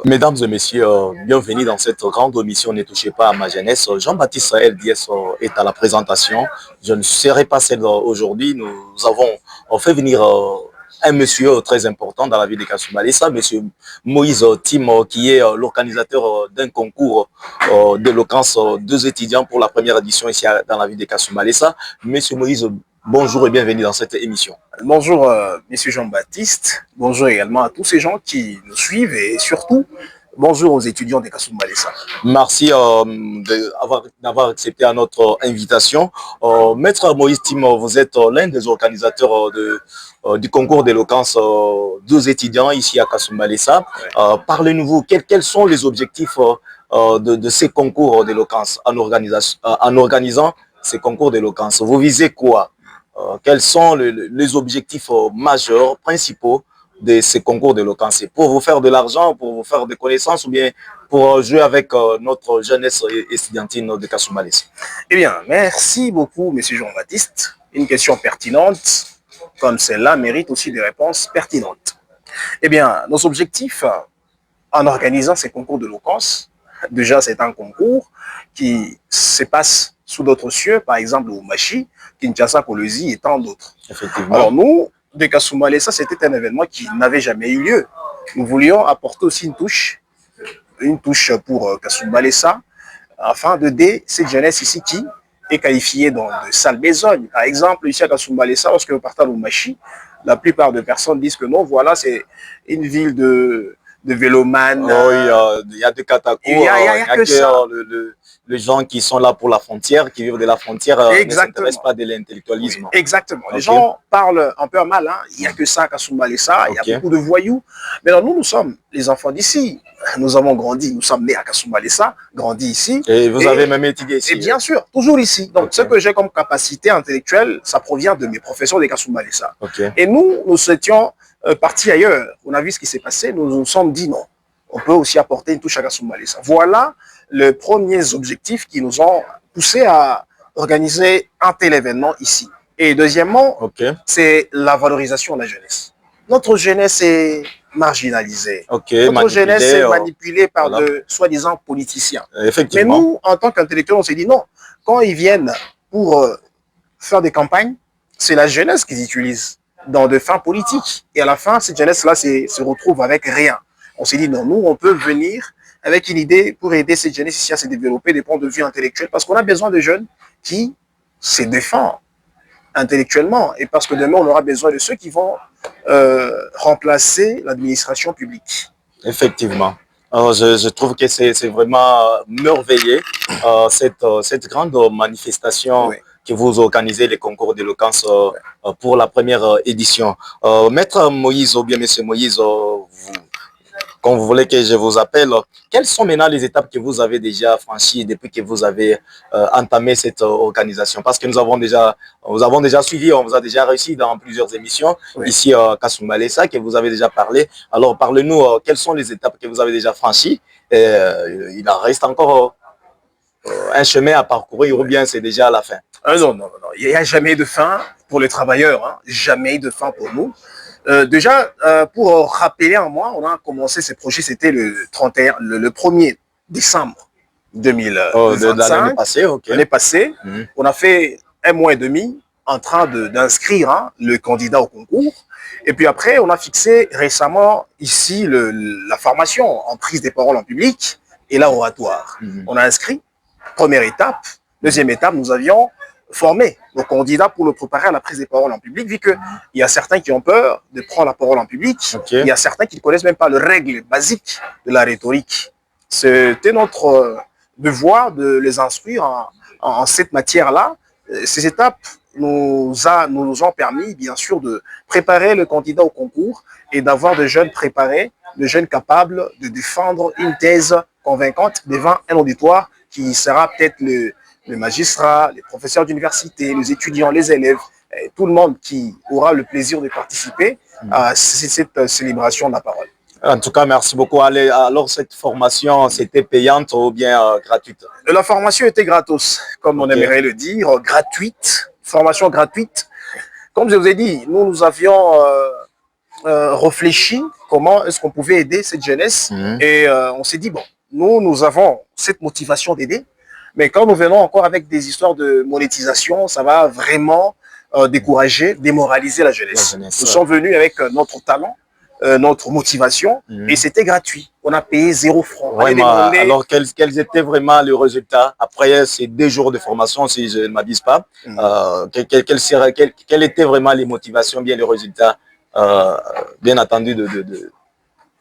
Mesdames et messieurs, bienvenue dans cette grande émission Ne touchez pas à ma jeunesse. Jean-Baptiste LDS est à la présentation. Je ne serai pas seul aujourd'hui. Nous avons fait venir un monsieur très important dans la ville de Kasumbalesa, monsieur Moïse Tim, qui est l'organisateur d'un concours d'éloquence, deux étudiants pour la première édition ici dans la ville de Kasumbalesa. Monsieur Moïse, bonjour et bienvenue dans cette émission. Bonjour, Monsieur Jean-Baptiste. Bonjour également à tous ces gens qui nous suivent et surtout, bonjour aux étudiants de Kasumbalesa. Merci d'avoir accepté à notre invitation. Maître Moïse Tim, vous êtes l'un des organisateurs du concours d'éloquence deux étudiants ici à Kasumbalesa. Parlez-nous, quels sont les objectifs de ces concours d'éloquence en organisant ces concours d'éloquence? Vous visez quoi? Quels sont les objectifs majeurs, principaux de ces concours d'éloquence? C'est pour vous faire de l'argent, pour vous faire des connaissances ou bien pour jouer avec notre jeunesse estudiantine de Kasumbalesa? Eh bien, merci beaucoup, Monsieur Jean-Baptiste. Une question pertinente, comme celle-là, mérite aussi des réponses pertinentes. Eh bien, nos objectifs en organisant ces concours d'éloquence, déjà c'est un concours qui se passe sous d'autres cieux, par exemple au Machi, Kinshasa, Kolwezi et tant d'autres. Effectivement. Alors nous, de Kasumbalesa, c'était un événement qui n'avait jamais eu lieu. Nous voulions apporter aussi une touche pour Kasumbalesa, afin d'aider cette jeunesse ici qui est qualifiée dans de sales besognes. Par exemple, ici à Kasumbalesa, lorsque vous partez au Machi, la plupart des personnes disent que non, voilà, c'est une ville de vélomanes. Oh, il y a des catacombes, il y a que ça. Les gens qui sont là pour la frontière, qui vivent de la frontière, ne s'intéressent pas de l'intellectualisme. Oui, exactement. Okay. Les gens parlent un peu mal, hein. Il n'y a que ça à Kasumbalesa, il y a beaucoup de voyous. Mais non, nous sommes les enfants d'ici. Nous avons grandi, nous sommes nés à Kasumbalesa, grandi ici. Et vous avez même étudié ici? Et bien sûr, toujours ici. Donc, ce que j'ai comme capacité intellectuelle, ça provient de mes professeurs de Kasumbalesa. Et nous étions partis ailleurs. On a vu ce qui s'est passé, nous nous sommes dit non. On peut aussi apporter une touche à Kasumbalesa. Voilà les premiers objectifs qui nous ont poussé à organiser un tel événement ici. Et deuxièmement, c'est la valorisation de la jeunesse. Notre jeunesse est marginalisée. Notre jeunesse est manipulée par de soi-disant politiciens. Mais nous, en tant qu'intellectuels, on s'est dit non. Quand ils viennent pour faire des campagnes, c'est la jeunesse qu'ils utilisent dans de fins politiques. Et à la fin, cette jeunesse-là se retrouve avec rien. On s'est dit non, nous, on peut venir avec une idée pour aider cette jeunesse ici à se développer des points de vue intellectuels, parce qu'on a besoin de jeunes qui se défendent intellectuellement, et parce que demain, on aura besoin de ceux qui vont remplacer l'administration publique. Effectivement. Je trouve que c'est vraiment merveilleux, cette grande manifestation que vous organisez, les concours d'éloquence pour la première édition. Maître Moïse, ou bien Monsieur Moïse, quand vous voulez que je vous appelle, quelles sont maintenant les étapes que vous avez déjà franchies depuis que vous avez entamé cette organisation? Parce que nous avons déjà suivi, on vous a déjà réussi dans plusieurs émissions ici à Kasumbalesa, que vous avez déjà parlé. Alors parlez-nous, quelles sont les étapes que vous avez déjà franchies? Il en reste encore un chemin à parcourir ou bien c'est déjà à la fin? Non. Il n'y a jamais de fin pour les travailleurs, hein. Jamais de fin pour nous. Déjà, pour rappeler en moi, on a commencé ces projets, c'était le 1er décembre 2025. L'année passée, on a fait 1 mois et demi en train d'inscrire le candidat au concours. Et puis après, on a fixé récemment ici la formation en prise des paroles en public et l'oratoire. On a inscrit, première étape. Deuxième étape, nous avions formé nos candidats pour le préparer à la prise des paroles en public, vu qu'il y a certains qui ont peur de prendre la parole en public. Il y a certains qui ne connaissent même pas les règles basiques de la rhétorique. C'était notre devoir de les instruire en cette matière-là. Ces étapes nous ont permis, bien sûr, de préparer le candidat au concours et d'avoir des jeunes préparés, des jeunes capables de défendre une thèse convaincante devant un auditoire qui sera peut-être le magistrat, les professeurs d'université, les étudiants, les élèves, tout le monde qui aura le plaisir de participer à cette célébration de la parole. En tout cas, merci beaucoup. Alors, cette formation, c'était payante ou bien gratuite? La formation était gratos, comme on aimerait le dire, gratuite, formation gratuite. Comme je vous ai dit, nous avions réfléchi comment est-ce qu'on pouvait aider cette jeunesse. Et on s'est dit, bon, nous avons cette motivation d'aider, mais quand nous venons encore avec des histoires de monétisation, ça va vraiment décourager, démoraliser la jeunesse. Nous sommes venus avec notre talent, notre motivation, et c'était gratuit. On a payé 0 franc. Vraiment. Alors, quels étaient vraiment les résultats après ces 2 jours de formation, si je ne m'abuse pas? Quelles étaient vraiment les motivations, bien les résultats, bien entendu,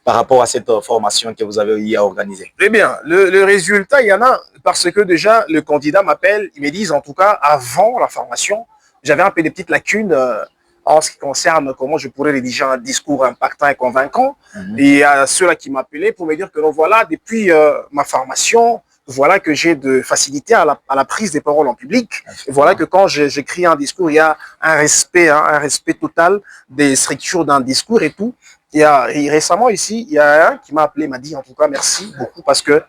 par rapport à cette formation que vous avez eu à organiser? Eh bien, le résultat, il y en a, parce que déjà, le candidat m'appelle, ils me disent, en tout cas, avant la formation, j'avais un peu des petites lacunes en ce qui concerne comment je pourrais rédiger un discours impactant et convaincant. Et il y a ceux-là qui m'appelaient pour me dire que, non, voilà, depuis ma formation, voilà que j'ai de facilité à la prise des paroles en public. Et voilà que quand j'écris un discours, il y a un respect total des structures d'un discours et tout. Et récemment ici, il y a un qui m'a appelé, m'a dit en tout cas merci beaucoup parce que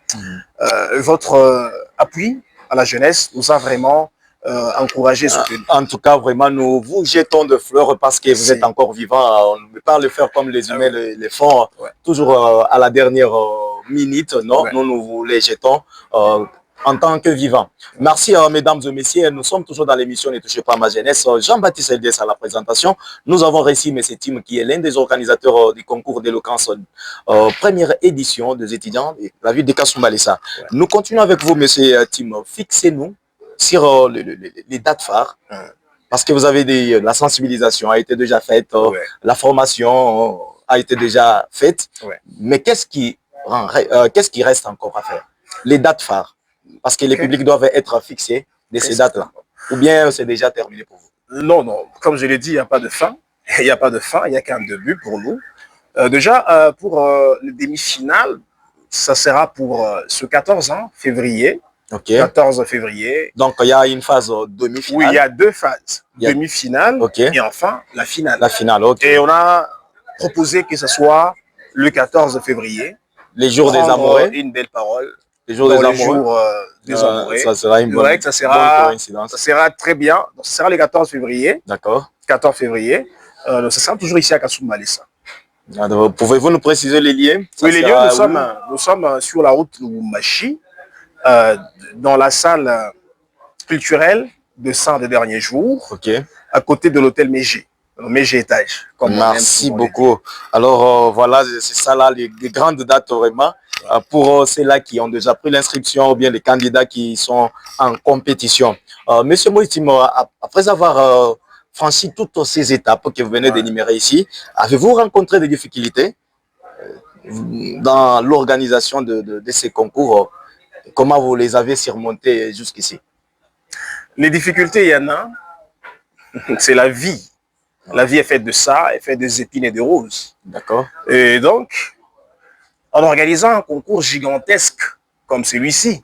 votre appui à la jeunesse nous a vraiment encouragé. En tout cas, vraiment, nous vous jetons de fleurs parce que vous êtes encore vivant. On ne peut pas le faire comme les humains le font, toujours à la dernière minute. Non, nous vous les jetons en tant que vivant. Merci, mesdames et messieurs. Nous sommes toujours dans l'émission Ne touchez pas à ma jeunesse. Jean-Baptiste Eldiès à la présentation. Nous avons reçu M. Tim, qui est l'un des organisateurs du concours d'éloquence première édition des étudiants de la ville de Kasumbalesa. Nous continuons avec vous, M. Tim. Fixez-nous sur les dates phares. Parce que vous avez dit la sensibilisation a été déjà faite, la formation a été déjà faite. Mais qu'est-ce qui reste encore à faire? Les dates phares. Parce que les publics doivent être fixés de ces dates-là. Ou bien c'est déjà terminé pour vous? Non, non. Comme je l'ai dit, il n'y a pas de fin. Il n'y a pas de fin, il n'y a qu'un début pour nous. Déjà, pour le demi-finale, ça sera pour ce 14 février. 14 février. Donc, il y a une phase demi-finale. Oui, il y a 2 phases. Demi-finale et enfin la finale. La finale, ok. Et on a proposé que ce soit le 14 février. Les jours des amoureux. Une belle parole. Les jours des amoureux. Ça sera une bonne coïncidence. Ça sera très bien. Donc, ce sera le 14 février. D'accord. 14 février. Ce sera toujours ici à Kasumbalesa. Pouvez-vous nous préciser les liens? Oui, les lieux, nous sommes sur la route Lubumbashi, dans la salle culturelle de Saint des derniers jours, à côté de l'hôtel Mégé. Mégé étage. Merci beaucoup. Alors, voilà, c'est ça là, les grandes dates vraiment. Pour ceux-là qui ont déjà pris l'inscription ou bien les candidats qui sont en compétition. Monsieur Moïtim, après avoir franchi toutes ces étapes que vous venez d'énumérer ici, avez-vous rencontré des difficultés dans l'organisation de ces concours? Comment vous les avez surmontées jusqu'ici? Les difficultés, il y en a. C'est la vie. La vie est faite de ça, elle est faite des épines et des roses. D'accord. Et donc, en organisant un concours gigantesque comme celui-ci,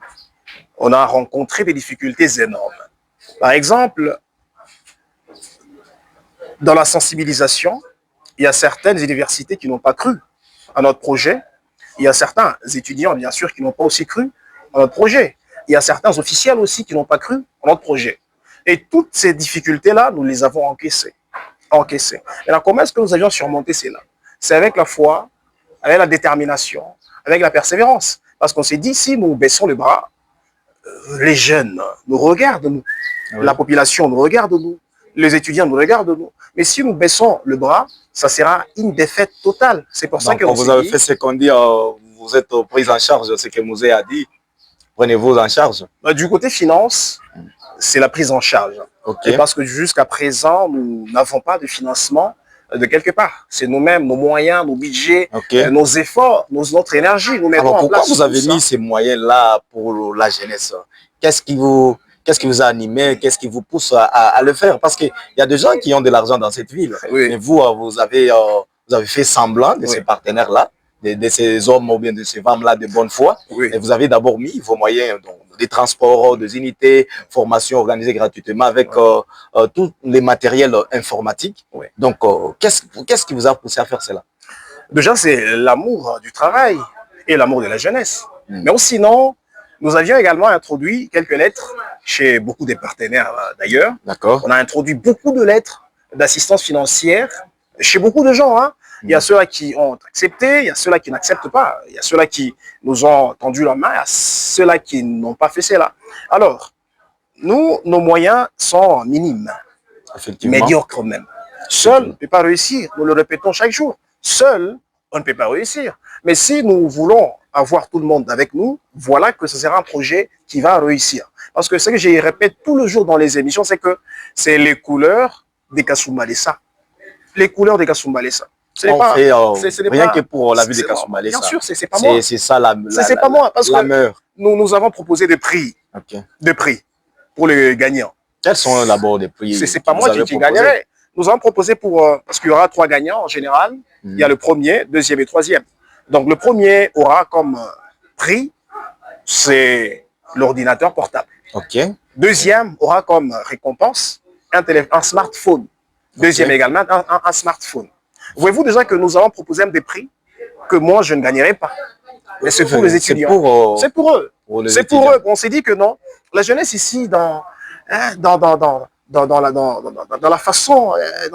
on a rencontré des difficultés énormes. Par exemple, dans la sensibilisation, il y a certaines universités qui n'ont pas cru à notre projet. Il y a certains étudiants, bien sûr, qui n'ont pas aussi cru à notre projet. Il y a certains officiels aussi qui n'ont pas cru à notre projet. Et toutes ces difficultés-là, nous les avons encaissées. Et là, comment est-ce que nous avions surmonté cela? C'est avec la foi, avec la détermination, avec la persévérance. Parce qu'on s'est dit, si nous baissons les bras, les jeunes nous regardent, nous. La population nous regarde, nous. Les étudiants nous regardent, nous. Mais si nous baissons le bras, ça sera une défaite totale. C'est pour ça que vous avez fait ce qu'on dit, vous êtes pris en charge, ce que Mouzé a dit. Prenez-vous en charge? Du côté finance, c'est la prise en charge. Et parce que jusqu'à présent, nous n'avons pas de financement de quelque part. C'est nous-mêmes, nos moyens, nos budgets, nos efforts, notre énergie. Nous mettons en place. Pourquoi vous avez mis ces moyens-là pour la jeunesse? Qu'est-ce qui vous a animé? Qu'est-ce qui vous pousse à le faire? Parce qu'il y a des gens qui ont de l'argent dans cette ville. Mais vous avez fait semblant de ces partenaires-là, de ces hommes ou bien de ces femmes-là de bonne foi. Et vous avez d'abord mis vos moyens, donc, des transports, des unités, formation organisée gratuitement avec tous les matériels informatiques. Donc, qu'est-ce qui vous a poussé à faire cela? Déjà, c'est l'amour du travail et l'amour de la jeunesse. Mais sinon, nous avions également introduit quelques lettres chez beaucoup des partenaires d'ailleurs. D'accord. On a introduit beaucoup de lettres d'assistance financière chez beaucoup de gens. Il y a ceux-là qui ont accepté, il y a ceux-là qui n'acceptent pas, il y a ceux-là qui nous ont tendu la main, il y a ceux-là qui n'ont pas fait cela. Alors, nous, nos moyens sont minimes, médiocres même. Seul, on ne peut pas réussir, nous le répétons chaque jour. Seul, on ne peut pas réussir. Mais si nous voulons avoir tout le monde avec nous, voilà que ce sera un projet qui va réussir. Parce que ce que je répète tout le jour dans les émissions, c'est que c'est les couleurs des Kasumbalesa. Les couleurs des Kasumbalesa. On pas, fait rien que pour la vie des Kasumbalesa. Bien sûr, c'est pas moi. C'est ça c'est pas moi, parce que nous avons proposé des prix. Des prix pour les gagnants. Quels sont d'abord les prix? C'est pas moi qui gagnerai. Nous avons proposé parce qu'il y aura 3 gagnants en général. Il y a le premier, deuxième et troisième. Donc le premier aura comme prix, c'est l'ordinateur portable. Deuxième aura comme récompense un smartphone. Deuxième également un smartphone. Voyez-vous déjà que nous avons proposé des prix que moi je ne gagnerai pas. Mais c'est pour les étudiants. C'est pour eux. C'est pour eux. On s'est dit que non. La jeunesse ici, dans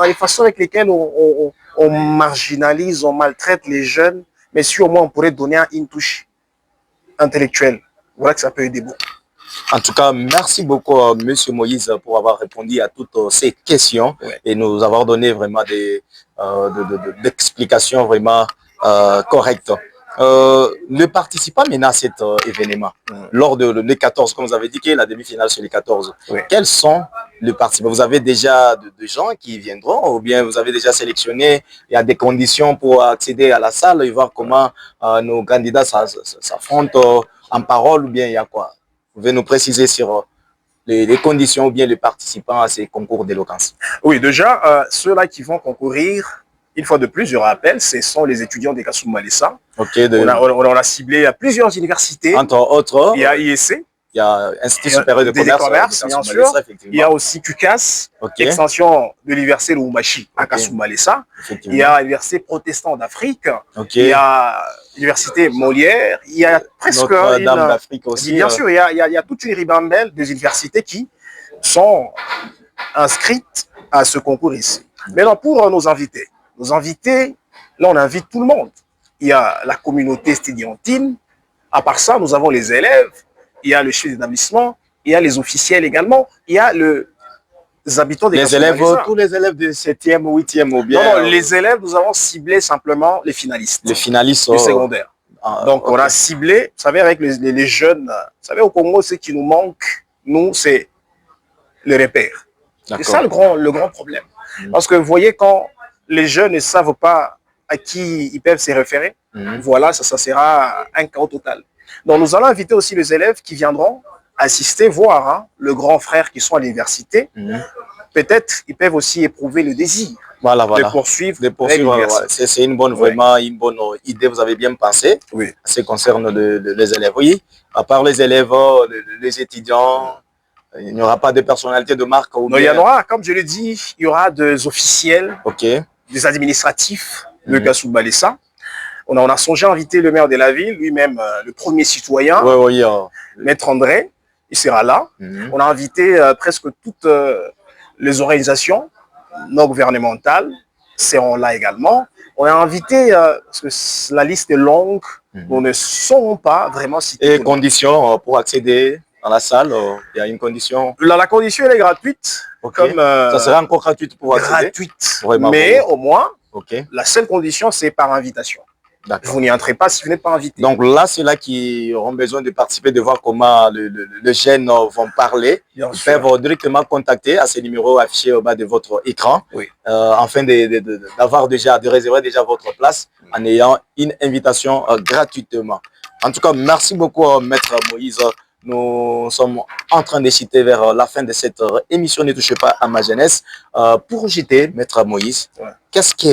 les façons avec lesquelles on marginalise, on maltraite les jeunes, mais si au moins on pourrait donner une touche intellectuelle, voilà que ça peut aider beaucoup. En tout cas, merci beaucoup, Monsieur Moïse, pour avoir répondu à toutes ces questions et nous avoir donné vraiment des explications vraiment correctes. Le participant maintenant à cet événement, lors de les 14, comme vous avez dit que la demi-finale c'est les 14, quels sont les participants? Vous avez déjà de gens qui viendront ou bien vous avez déjà sélectionné? Il y a des conditions pour accéder à la salle et voir comment nos candidats s'affrontent en parole ou bien il y a quoi? Vous pouvez nous préciser sur les conditions ou bien les participants à ces concours d'éloquence? Oui, déjà, ceux-là qui vont concourir, une fois de plus, je rappelle, ce sont les étudiants des Kasumbalesa. On a ciblé à plusieurs universités. Entre autres, il y a IEC. Il y a Institut supérieur de commerce, bien sûr. Il y a aussi QCAS, extension de l'université de Lumbashi à Kasumbalesa. Il y a l'université protestante d'Afrique. Il y a l'université Molière. Il y a presque Notre-Dame d'Afrique aussi. Bien sûr, il y a toute une ribambelle des universités qui sont inscrites à ce concours ici. Maintenant, pour nos invités, là, on invite tout le monde. Il y a la communauté estudiantine. À part ça, nous avons les élèves. Il y a le chef d'établissement, il y a les officiels également, il y a les habitants des élèves, tous les élèves de 7e ou 8e ou bien... Non, les élèves, nous avons ciblé simplement les finalistes. Les finalistes du secondaire. Donc, on a ciblé, vous savez, avec les jeunes, vous savez, au Congo, ce qui nous manque, nous, c'est le repère. C'est ça le grand problème. Parce que vous voyez, quand les jeunes ne savent pas à qui ils peuvent se référer, voilà, ça sera un chaos total. Donc, nous allons inviter aussi les élèves qui viendront assister, voir le grand frère qui sont à l'université. Peut-être ils peuvent aussi éprouver le désir de poursuivre. C'est une bonne, vraiment une bonne idée, vous avez bien pensé. Oui. Ça concerne les élèves. Oui, à part les élèves, les étudiants, il n'y aura pas de personnalité de marque. Non, il y en aura, comme je l'ai dit, il y aura des officiels, des administratifs de Kasumbalesa. On a songé à inviter le maire de la ville, lui-même le premier citoyen, Maître André, il sera là. On a invité presque toutes les organisations non gouvernementales, seront là également. On a invité, parce que la liste est longue, nous ne saurons pas vraiment citer. Et conditions pour accéder à la salle, il y a une condition? La condition, elle est gratuite. Comme, ça sera encore gratuite pour accéder? Gratuite, mais au moins, la seule condition, c'est par invitation. Vous n'y entrez pas si vous n'êtes pas invité. Donc là, c'est là qui auront besoin de participer, de voir comment les jeunes vont parler. Ils peuvent directement contacter à ces numéros affichés au bas de votre écran, afin d'avoir de réserver déjà votre place en ayant une invitation gratuitement. En tout cas, merci beaucoup, Maître Moïse. Nous sommes en train de citer vers la fin de cette émission Ne touchez pas à ma jeunesse. Pour jeter, Maître Moïse,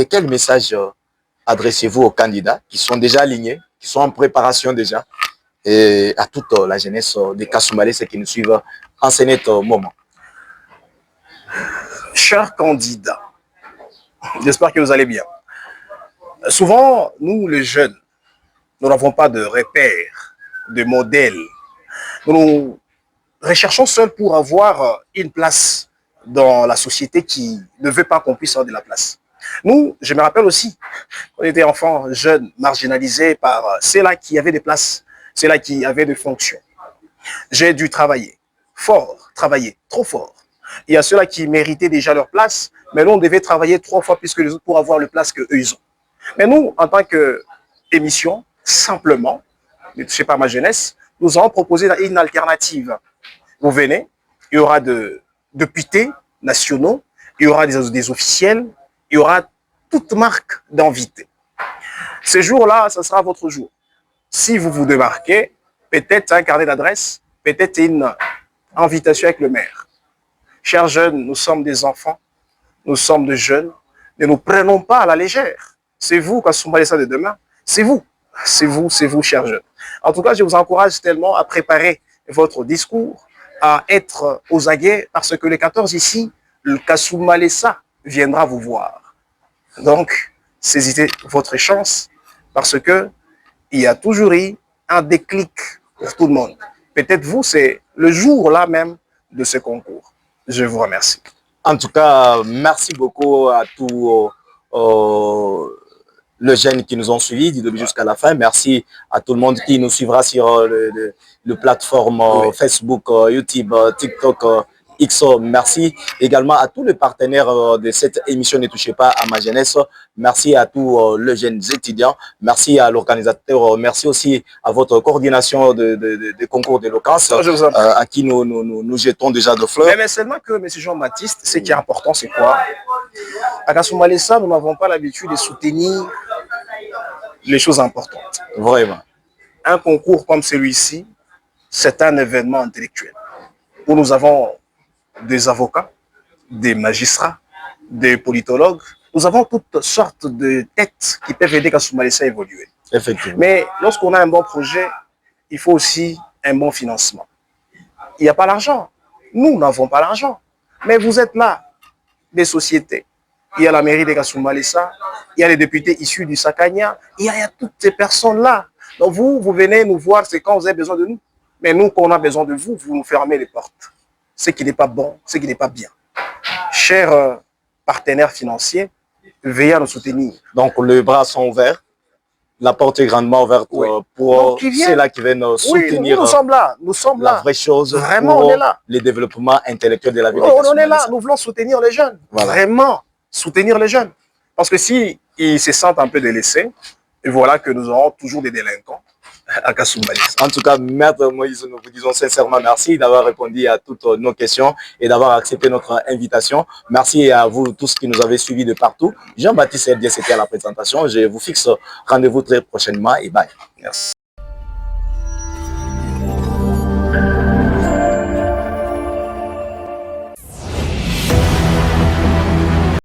quel message adressez-vous aux candidats qui sont déjà alignés, qui sont en préparation déjà, et à toute la jeunesse des Kasumbalesa qui nous suivent en ce net moment? Chers candidats, j'espère que vous allez bien. Souvent, nous les jeunes, nous n'avons pas de repères, de modèles. Nous recherchons seuls pour avoir une place dans la société qui ne veut pas qu'on puisse avoir de la place. Nous, je me rappelle aussi, on était enfants, jeunes, marginalisés par ceux-là qui avaient des places, ceux-là qui avaient des fonctions. J'ai dû travailler fort, travailler trop fort. Il y a ceux-là qui méritaient déjà leur place, mais nous, on devait travailler 3 fois plus que les autres pour avoir le place qu'eux, ils ont. Mais nous, en tant qu'émission, simplement, ne touchez pas à ma jeunesse, nous avons proposé une alternative. Vous venez, il y aura de députés nationaux, il y aura des officiels, il y aura toute marque d'invités. Ce jour-là, ce sera votre jour. Si vous vous démarquez, peut-être un carnet d'adresse, peut-être une invitation avec le maire. Chers jeunes, nous sommes des enfants, nous sommes des jeunes, ne nous prenons pas à la légère. C'est vous, Kasumba Lessa de demain, c'est vous, chers jeunes. En tout cas, je vous encourage tellement à préparer votre discours, à être aux aguets, parce que le 14 ici, le Kasumba Lessa viendra vous voir. Donc, saisissez votre chance, parce que il y a toujours eu un déclic pour tout le monde. Peut-être vous, c'est le jour là même de ce concours. Je vous remercie. En tout cas, merci beaucoup à tous les jeunes qui nous ont suivis du début jusqu'à la fin. Merci à tout le monde qui nous suivra sur le plateforme Facebook, YouTube, TikTok, XO. Merci également à tous les partenaires de cette émission Ne touchez pas à ma jeunesse. Merci à tous les jeunes étudiants. Merci à l'organisateur. Merci aussi à votre coordination de concours d'éloquence à qui nous jetons déjà de fleurs. Mais seulement que M. Jean-Baptiste, ce qui est important, c'est quoi? À Kasumba Lessa, nous n'avons pas l'habitude de soutenir les choses importantes. Vraiment. Un concours comme celui-ci, c'est un événement intellectuel où nous avons des avocats, des magistrats, des politologues. Nous avons toutes sortes de têtes qui peuvent aider Kasumba Lessa à évoluer. Effectivement. Mais lorsqu'on a un bon projet, il faut aussi un bon financement. Il n'y a pas l'argent. Nous n'avons pas l'argent. Mais vous êtes là, des sociétés. Il y a la mairie de Kasumba Lessa, il y a les députés issus du Sakania, il y a toutes ces personnes-là. Donc vous venez nous voir, c'est quand vous avez besoin de nous. Mais nous, quand on a besoin de vous, vous nous fermez les portes. Ce qui n'est pas bon, ce qui n'est pas bien. Chers partenaires financiers, veillez à nous soutenir. Donc, les bras sont ouverts. La porte est grandement ouverte pour ceux-là qui viennent soutenir nous sommes là. Nous sommes la vraie chose. Vraiment, pour on est là. Les développements intellectuels de la vie. On est là. Nous voulons soutenir les jeunes. Voilà. Vraiment, soutenir les jeunes. Parce que si ils se sentent un peu délaissés, et voilà que nous aurons toujours des délinquants à Kasumba Lessa. En tout cas, Maître Moïse, nous vous disons sincèrement merci d'avoir répondu à toutes nos questions et d'avoir accepté notre invitation. Merci à vous tous qui nous avez suivis de partout. Jean-Baptiste Herdier, c'était à la présentation. Je vous fixe rendez-vous très prochainement et bye. Merci.